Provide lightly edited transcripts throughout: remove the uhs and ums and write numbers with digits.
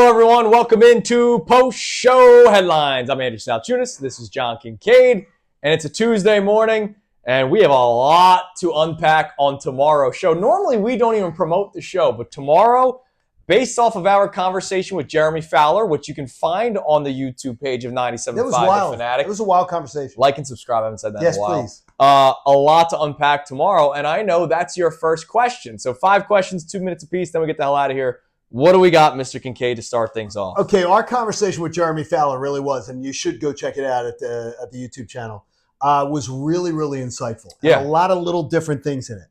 Hello, everyone. Welcome into post-show headlines. I'm Andy Salciunas. This is John Kincade, and it's a Tuesday morning, and we have a lot to unpack on tomorrow's show. Normally, we don't even promote the show, but tomorrow, based off of our conversation with Jeremy Fowler, which you can find on the YouTube page of 97.5 The Fanatic. It was a wild conversation. Like and subscribe. I haven't said that in a while. Yes, please. A lot to unpack tomorrow, and I know that's your first question. So 5 questions, 2 minutes apiece, then we get the hell out of here. What do we got, Mr. Kincade, to start things off? Okay, our conversation with Jeremy Fowler really was, and you should go check it out at the YouTube channel, was really, really insightful. Yeah. And a lot of little different things in it.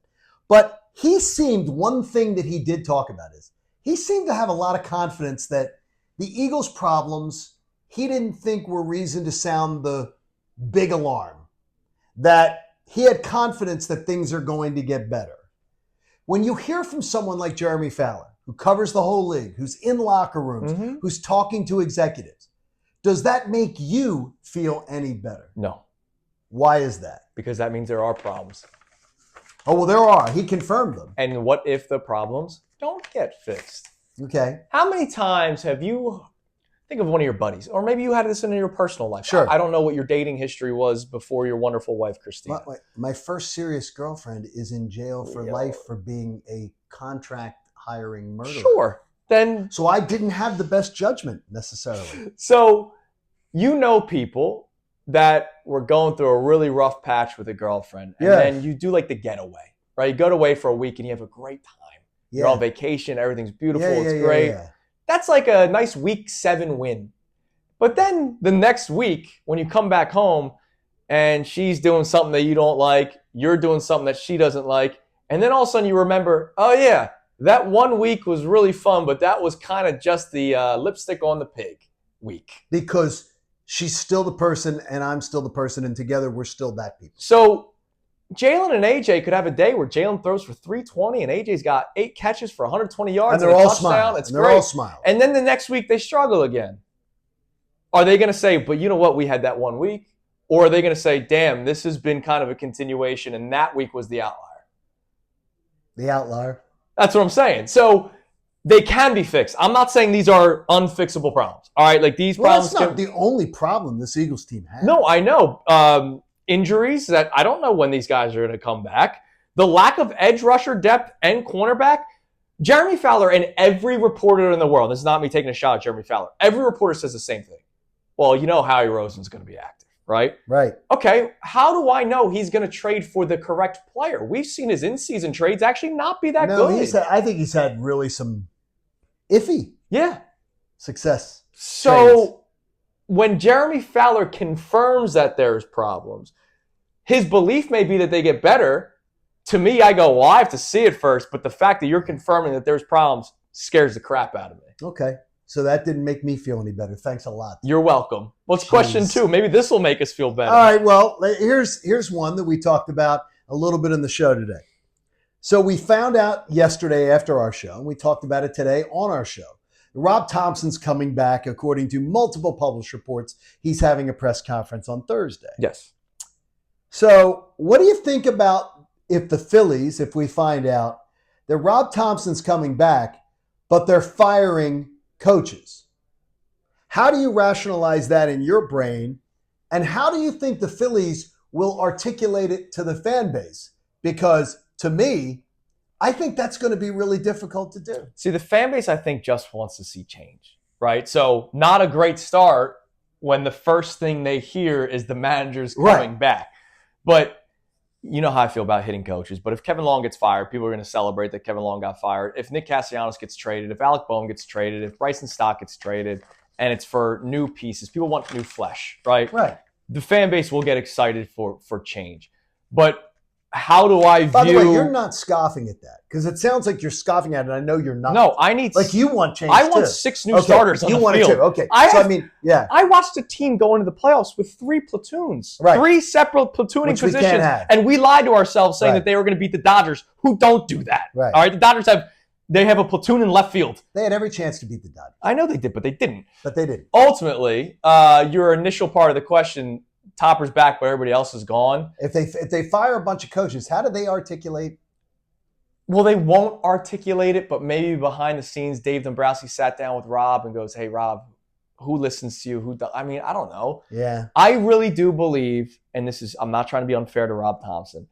But he seemed, one thing that he did talk about is, he seemed to have a lot of confidence that the Eagles' problems, he didn't think were reason to sound the big alarm. That he had confidence that things are going to get better. When you hear from someone like Jeremy Fowler, who covers the whole league, who's in locker rooms, who's talking to executives, does that make you feel any better? No. Why is that? Because that means there are problems. Oh, well, there are. He confirmed them. And what if the problems don't get fixed? Okay. How many times have you, think of one of your buddies, or maybe you had this in your personal life. Sure. I don't know what your dating history was before your wonderful wife, Christina. My first serious girlfriend is in jail for life for being a contract hiring murderer. Sure. Then. So I didn't have the best judgment necessarily. So you know people that were going through a really rough patch with a girlfriend, and then you do like the getaway, right? You go away for a week and you have a great time. Yeah. You're on vacation, everything's beautiful, it's Yeah, great. yeah. That's like a nice week 7 win. But then the next week, when you come back home and she's doing something that you don't like, you're doing something that she doesn't like, and then all of a sudden you remember, oh yeah, that 1 week was really fun, but that was kind of just the lipstick on the pig week. Because she's still the person and I'm still the person, and together we're still that people. So Jalen and AJ could have a day where Jalen throws for 320 and AJ's got 8 catches for 120 yards and they're all touchdown. smiling. It's they're great. all smiling. And then the next week they struggle again. Are they going to say, but you know what, we had that 1 week? Or are they going to say, damn, this has been kind of a continuation and that week was the outlier? The outlier. That's what I'm saying. So they can be fixed. I'm not saying these are unfixable problems. All right, like these problems. That's not the only problem this Eagles team has. No, I know. Injuries that I don't know when these guys are going to come back. The lack of edge rusher depth and cornerback. Jeremy Fowler and every reporter in the world, this is not me taking a shot at Jeremy Fowler, every reporter says the same thing. Well, you know Howie Roseman's going to be active, right? Right. Okay, how do I know he's going to trade for the correct player? We've seen his in-season trades actually not be that good. I think he's had really some iffy success. So trades. When Jeremy Fowler confirms that there's problems, his belief may be that they get better. To me, I go, well, I have to see it first, but the fact that you're confirming that there's problems scares the crap out of me. Okay. So that didn't make me feel any better. Thanks a lot. You're welcome. What's question 2? Maybe this will make us feel better. All right. Well, here's one that we talked about a little bit in the show today. So we found out yesterday after our show, and we talked about it today on our show. Rob Thompson's coming back, according to multiple published reports. He's having a press conference on Thursday. Yes. So what do you think about if the Phillies, if we find out that Rob Thompson's coming back, but they're firing coaches? How do you rationalize that in your brain? And how do you think the Phillies will articulate it to the fan base? Because to me, I think that's going to be really difficult to do. See, the fan base, I think, just wants to see change, right? So not a great start when the first thing they hear is the manager's coming back. But you know how I feel about hitting coaches. But if Kevin Long gets fired, people are going to celebrate that Kevin Long got fired. If Nick Castellanos gets traded, if Alec Boehm gets traded, if Bryson Stott gets traded, and it's for new pieces, people want new flesh, right? Right. The fan base will get excited for change. But how do I view... By the way, you're not scoffing at that, because it sounds like you're scoffing at it, and I know you're not. No, I need... Like, you want change, I want too. 6 new starters on the field. You want it, too. Okay. I watched a team go into the playoffs with 3 platoons. Right. 3 separate platooning Which we positions. can't have. And we lied to ourselves saying Right. that they were going to beat the Dodgers, who don't do that. Right. All right, the Dodgers have a platoon in left field. They had every chance to beat the Dodgers. I know they did, but they didn't. But they didn't. Ultimately, your initial part of the question, Topper's back, but everybody else is gone. If they fire a bunch of coaches, how do they articulate Well, they won't articulate it, but maybe behind the scenes, Dave Dombrowski sat down with Rob and goes, "Hey, Rob, who listens to you? I mean, I don't know." Yeah. I really do believe, and I'm not trying to be unfair to Rob Thomson.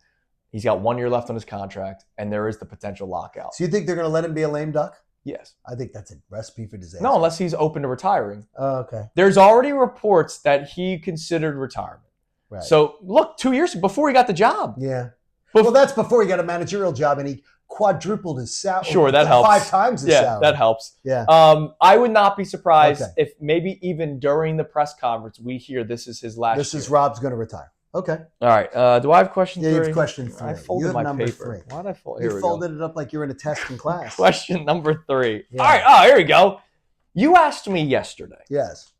He's got 1 year left on his contract, and there is the potential lockout. So you think they're going to let him be a lame duck? Yes. I think that's a recipe for disaster. No, unless he's open to retiring. Oh, okay. There's already reports that he considered retirement. Right. So look, 2 years before he got the job. Yeah. Well, that's before he got a managerial job and he quadrupled his salary. Sure, that helps. 5 times his salary. Yeah, that helps. Yeah. I would not be surprised if maybe even during the press conference we hear this is his last year. This is Rob's going to retire. Okay. All right. Do I have question 3? Yeah, you have question 3. I folded you have my number paper. 3. Why did I fold? You folded it up like you're in a test in class. Question number 3. Yeah. All right. Oh, here we go. You asked me yesterday. Yes.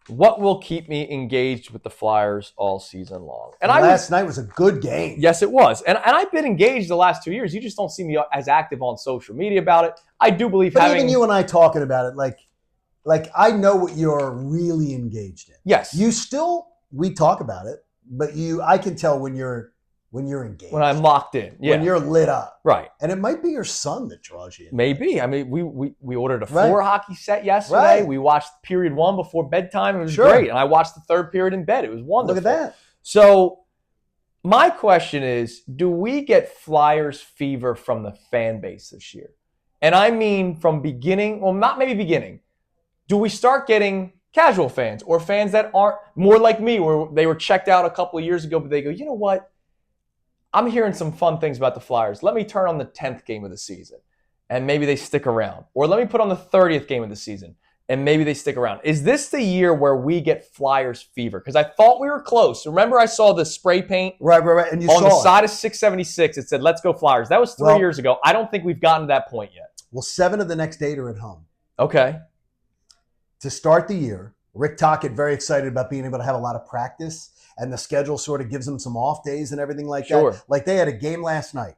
What will keep me engaged with the Flyers all season long? And last night was a good game. Yes, it was. And I've been engaged the last 2 years. You just don't see me as active on social media about it. I do believe even you and I talking about it, like I know what you're really engaged in. Yes. We talk about it, but I can tell when you're engaged. When I'm locked in. Yeah. When you're lit up. Right. And it might be your son that draws you in. Maybe. I mean, we ordered a 4 hockey set yesterday. Right. We watched period 1 before bedtime. It was great. And I watched the 3rd period in bed. It was wonderful. Look at that. So my question is, do we get Flyers fever from the fan base this year? And I mean from beginning, well, not maybe beginning. Do we start getting casual fans or fans that aren't more like me where they were checked out a couple of years ago, but they go, you know what? I'm hearing some fun things about the Flyers. Let me turn on the 10th game of the season, and maybe they stick around. Or let me put on the 30th game of the season, and maybe they stick around. Is this the year where we get Flyers fever? Because I thought we were close. Remember I saw the spray paint right. And you on saw the side of 676. It said, let's go Flyers. That was 3 years ago. I don't think we've gotten to that point yet. Well, 7 of the next 8 are at home. Okay. To start the year, Rick Tocchet very excited about being able to have a lot of practice, and the schedule sort of gives them some off days and everything like that. Like they had a game last night.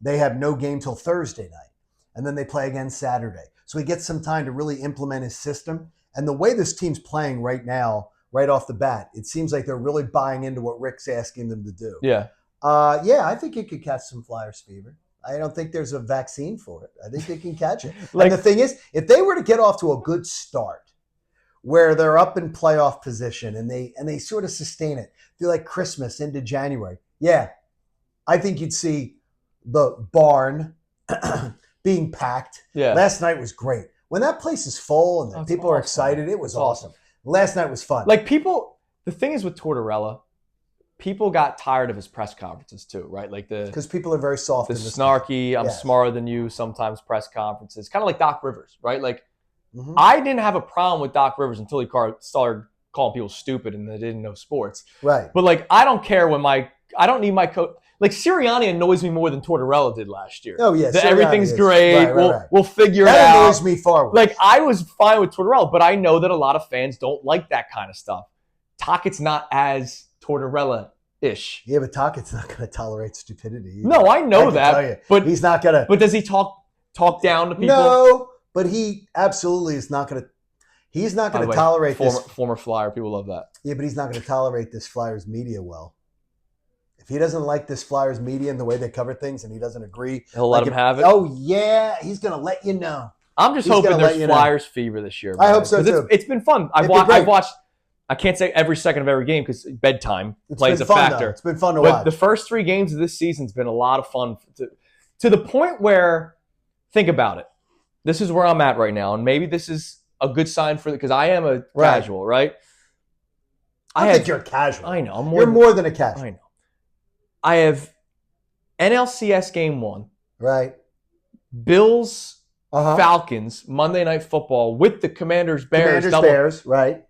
They have no game till Thursday night, and then they play again Saturday. So he gets some time to really implement his system. And the way this team's playing right now, right off the bat, it seems like they're really buying into what Rick's asking them to do. Yeah. I think it could catch some Flyers fever. I don't think there's a vaccine for it. I think they can catch it. And the thing is, if they were to get off to a good start, where they're up in playoff position and they sort of sustain it through like Christmas into January. Yeah, I think you'd see the barn being packed. Yeah. Last night was great. When that place is full and people are excited, it was awesome. Last night was fun. Like the thing is with Tortorella, people got tired of his press conferences too, right? Like because people are very soft. The snarky, I'm smarter than you, sometimes press conferences. Kind of like Doc Rivers, right? Like, I didn't have a problem with Doc Rivers until he started calling people stupid and they didn't know sports. Right. But like, I don't care I don't need my coach. Like Sirianni annoys me more than Tortorella did last year. Oh yeah, everything's great. We'll figure it out. That annoys me far worse. Like I was fine with Tortorella, but I know that a lot of fans don't like that kind of stuff. Tocchet's not as Tortorella-ish. Yeah, but Tocchet's not going to tolerate stupidity either. No, I know that. But he's not going to. But does he talk down to people? No. But he absolutely is not going to. He's not going to tolerate this. Former Flyer, people love that. Yeah, but he's not going to tolerate this Flyers media well. If he doesn't like this Flyers media and the way they cover things, and he doesn't agree, he'll let him have it. Oh yeah, he's going to let you know. I'm just hoping there's Flyers fever this year. I hope so too. It's been fun. I've watched. I can't say every second of every game because bedtime plays a factor. Though. It's been fun to watch. But the first 3 games of this season's been a lot of fun to the point where, think about it. This is where I'm at right now, and maybe this is a good sign because I am a casual, right? I think you're a casual. I know. You're more than a casual. I know. I have NLCS Game 1. Right. Bills, Falcons, Monday Night Football with the Commanders-Bears. Bears, right.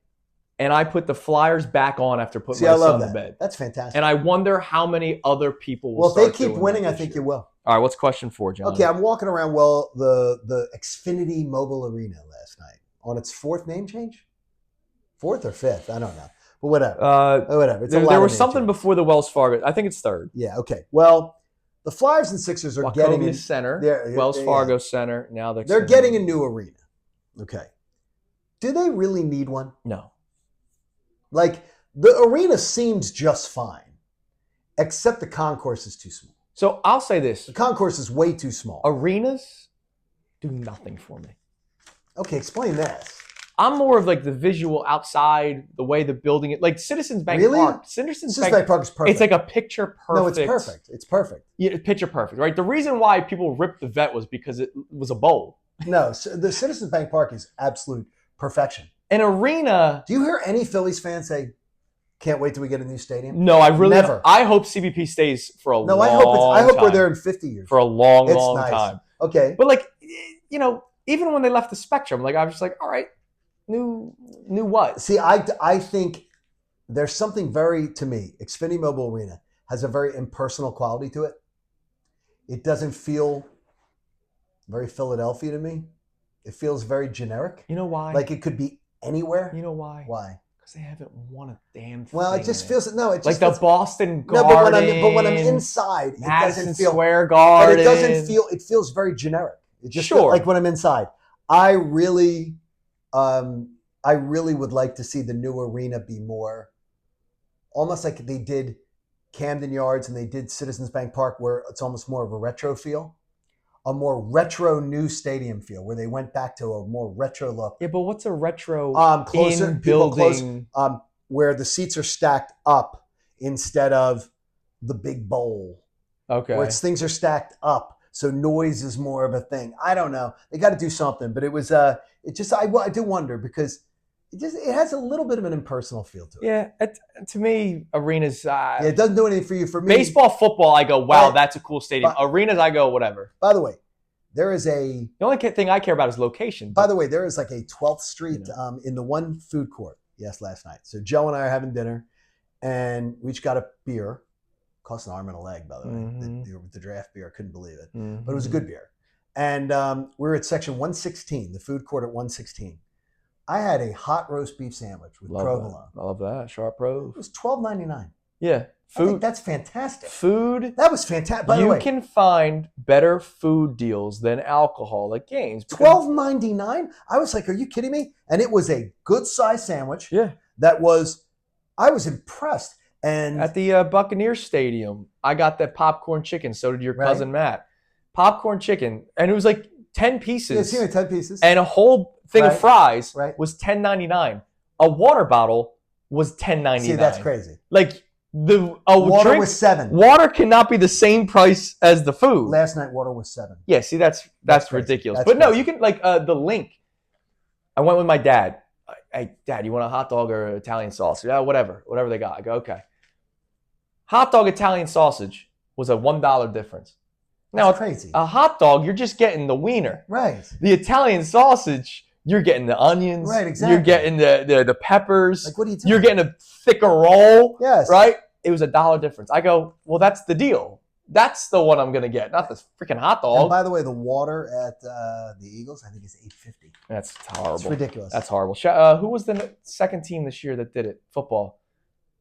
And I put the Flyers back on after putting my son to bed. That's fantastic. And I wonder how many other people will start doing that. Well, if they keep winning, I think you will. All right, what's question 4, John? Okay, I'm walking around the Xfinity Mobile Arena last night on its 4th name change? 4th or 5th? I don't know. But whatever. Whatever. There was something before the Wells Fargo. I think it's 3rd. Yeah, okay. Well, the Flyers and Sixers are getting a Center, Wells Fargo Center. Now they're getting a new arena. Okay. Do they really need one? No. Like, the arena seems just fine, except the concourse is too small. So I'll say this. The concourse is way too small. Arenas do nothing for me. Okay, explain this. I'm more of like the visual outside, the way the building it, like Citizens Bank Really? Park. Citizens Bank Park is perfect. It's like a picture perfect. No, it's perfect. It's perfect. Yeah, picture perfect, right? The reason why people ripped the vet was because it was a bowl. No, so the Citizens Bank Park is absolute perfection. An arena. Do you hear any Phillies fans say, "Can't wait till we get a new stadium"? No, I really never. I hope CBP stays for a long time. No, I hope we're there in 50 years. For a long, it's long nice. time. Okay. But like, you know, even when they left the Spectrum, like I was just like, all right, new what? See, I think there's something to me, Xfinity Mobile Arena has a very impersonal quality to it. It doesn't feel very Philadelphia to me. It feels very generic. You know why? Like it could be anywhere. You know why? Why? Because they haven't won a damn thing. Well, it just feels it just like feels, the Boston Garden. No, but when I'm inside, it Madison doesn't feel Square Garden. But it doesn't feel. It feels very generic. It just feels like when I'm inside. I really would like to see the new arena be more, almost like they did Camden Yards and they did Citizens Bank Park, where it's almost more of a retro feel, a more retro new stadium feel, where they went back to a more retro look. Yeah, but what's a retro closer, in building? Where the seats are stacked up instead of the big bowl. Okay. Where things are stacked up. So noise is more of a thing. I don't know. They got to do something, but it was I do wonder because it has a little bit of an impersonal feel to it. Yeah, to me, arenas. It doesn't do anything for you. For me, baseball, football, I go, wow, that's a cool stadium. Arenas, I go, whatever. By the way, the only thing I care about is location. By the way, there is like a 12th Street in the one food court. Yes, last night. So Joe and I are having dinner, and we each got a beer. Cost an arm and a leg, by the way. Mm-hmm. The draft beer, I couldn't believe it. Mm-hmm. But it was a good beer. And we were at section 116, the food court at 116. I had a hot roast beef sandwich with provolone. I love that. Sharp Rose. It was $12.99. Yeah. Food. I think that's fantastic. Food. That was fantastic. By the way, you can find better food deals than alcohol at games. $12.99? I was like, are you kidding me? And it was a good size sandwich. Yeah. I was impressed. And at the Buccaneers Stadium, I got that popcorn chicken. So did your cousin Matt. Popcorn chicken, and it was like 10 pieces. Yeah, 10 pieces. And a whole thing of fries was $10.99. A water bottle was $10.99. See, that's crazy. Like water was $7. Water cannot be the same price as the food. Last night, water was $7. Yeah, see, that's ridiculous. But no, you can the link. I went with my dad. Hey, Dad, you want a hot dog or Italian sausage? Yeah, whatever they got. I go, okay. Hot dog, Italian sausage was a $1 difference. Now, that's crazy. A hot dog, you're just getting the wiener. Right. The Italian sausage, you're getting the onions. Right, exactly. You're getting the peppers. Like, what are you doing? You're getting a thicker roll. Yes. Right? It was $1 difference. I go, well, that's the deal. That's the one I'm going to get, not the freaking hot dog. And by the way, the water at the Eagles, I think, is $8.50. That's horrible. It's ridiculous. That's horrible. Who was the second team this year that did it? Football.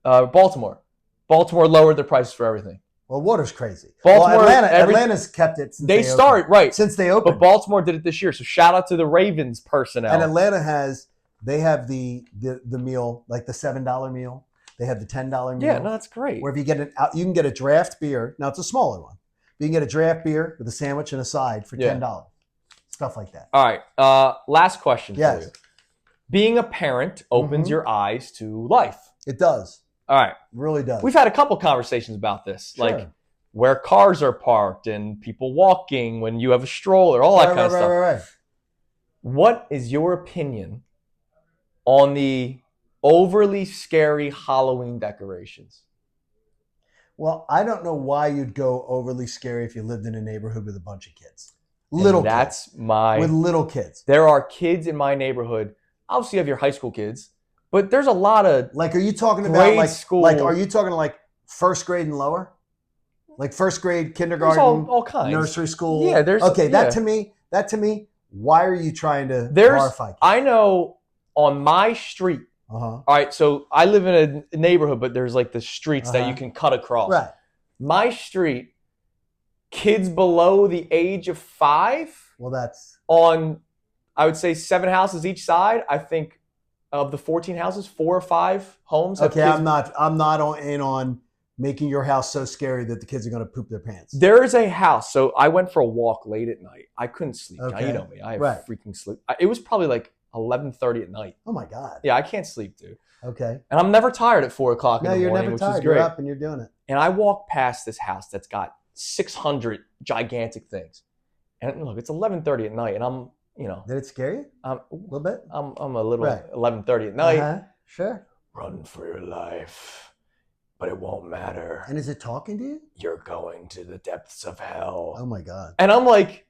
Baltimore. Baltimore lowered their prices for everything. Well, water's crazy. Baltimore, Atlanta's kept it since they opened. Since they opened. But Baltimore did it this year. So shout out to the Ravens personnel. And Atlanta they have the meal, like the $7 meal. They have the $10 meal. Yeah, no, that's great. Where if you can get a draft beer. Now it's a smaller one. You can get a draft beer with a sandwich and a side for $10. Stuff like that. All right. Last question for you. Being a parent opens your eyes to life. It does. All right. It really does. We've had a couple conversations about this. Sure. Like where cars are parked and people walking when you have a stroller, all that kind of stuff. Right. What is your opinion on the overly scary Halloween decorations? Well, I don't know why you'd go overly scary if you lived in a neighborhood with a bunch of kids. With little kids. There are kids in my neighborhood. Obviously, you have your high school kids, but there's a lot of are you talking about school? Are you talking like first grade and lower? Like first grade, kindergarten, all kinds. Nursery school. Yeah, that to me. Why are you trying to horrify kids? I know on my street. All right, so I live in a neighborhood, but there's like the streets that you can cut across. Right. My street, kids below the age of 5. Well, that's on, I would say 7 houses each side. I think of the 14 houses, 4 or 5 homes. Okay, I'm not in on making your house so scary that the kids are going to poop their pants? There is a house. So I went for a walk late at night. I couldn't sleep. Okay. Now, you know me. I have Right. freaking sleep. It was probably like 11:30 at night. Oh my God. Yeah, I can't sleep, dude. Okay. And I'm never tired at 4 o'clock in No, the you're morning, never which is tired. great. You're up and you're doing it. And I walk past this house that's got 600 gigantic things. And look, it's 11:30 at night, and I'm, you know, Did it scare you? a little bit? I'm a little Right. 11:30 at night. Uh-huh. Sure. Run for your life, but it won't matter. And is it talking to you? You're going to the depths of hell. Oh my God. And I'm like,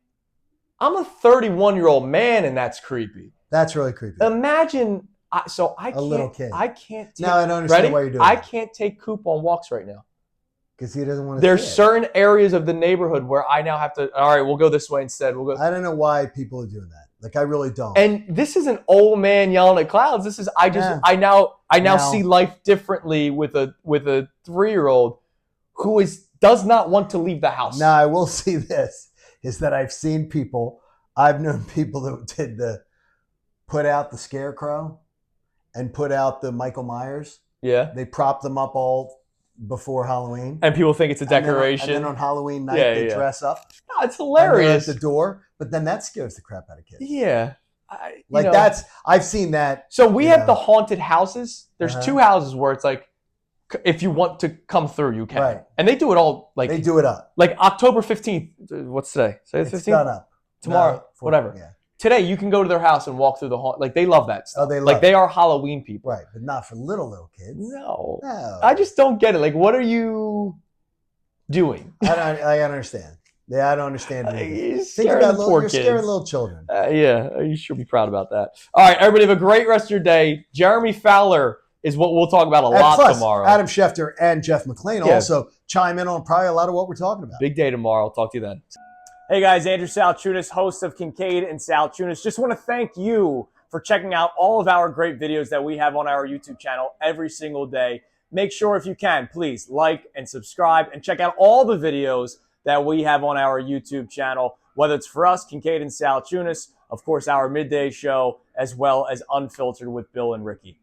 I'm a 31-year-old man, and that's creepy. That's really creepy. Imagine, little kid. I can't. Take, now I don't understand ready? why you're doing I that. can't take Coop on walks right now. Because he doesn't want to. There's certain areas of the neighborhood where I now have to. All right, we'll go this way instead. We'll go. I don't know why people are doing that. Like I really don't. And this is an old man yelling at clouds. This is I now see life differently with a 3-year-old who does not want to leave the house. Now I will see this is that I've known people that did put out the scarecrow and put out the Michael Myers. Yeah. They prop them up all before Halloween. And people think it's a decoration. And then on Halloween night, they dress up. No, it's hilarious. At the door, but then that scares the crap out of kids. Yeah. I've seen that. So we have the haunted houses. There's 2 houses where it's like, if you want to come through, you can. Right. And they do it all like. They do it up. Like October 15th. What's today? Say the 15th? It's done up. Tomorrow. Whatever. Yeah. Today, you can go to their house and walk through the haunt. Like, they love that stuff. Oh, they love Like, they are Halloween people. Right, but not for little kids. No. No. I just don't get it. Like, what are you doing? I understand. Yeah, I don't understand. You're Think about you're scaring little children. Yeah, you should be proud about that. All right, everybody, have a great rest of your day. Jeremy Fowler is what we'll talk about a lot tomorrow. Adam Schefter and Jeff McClain also chime in on probably a lot of what we're talking about. Big day tomorrow. I'll talk to you then. Hey guys, Andrew Salciunas, host of Kincade and Salciunas. Just want to thank you for checking out all of our great videos that we have on our YouTube channel every single day. Make sure, if you can, please like and subscribe and check out all the videos that we have on our YouTube channel, whether it's for us, Kincade and Salciunas, of course, our midday show, as well as Unfiltered with Bill and Ricky.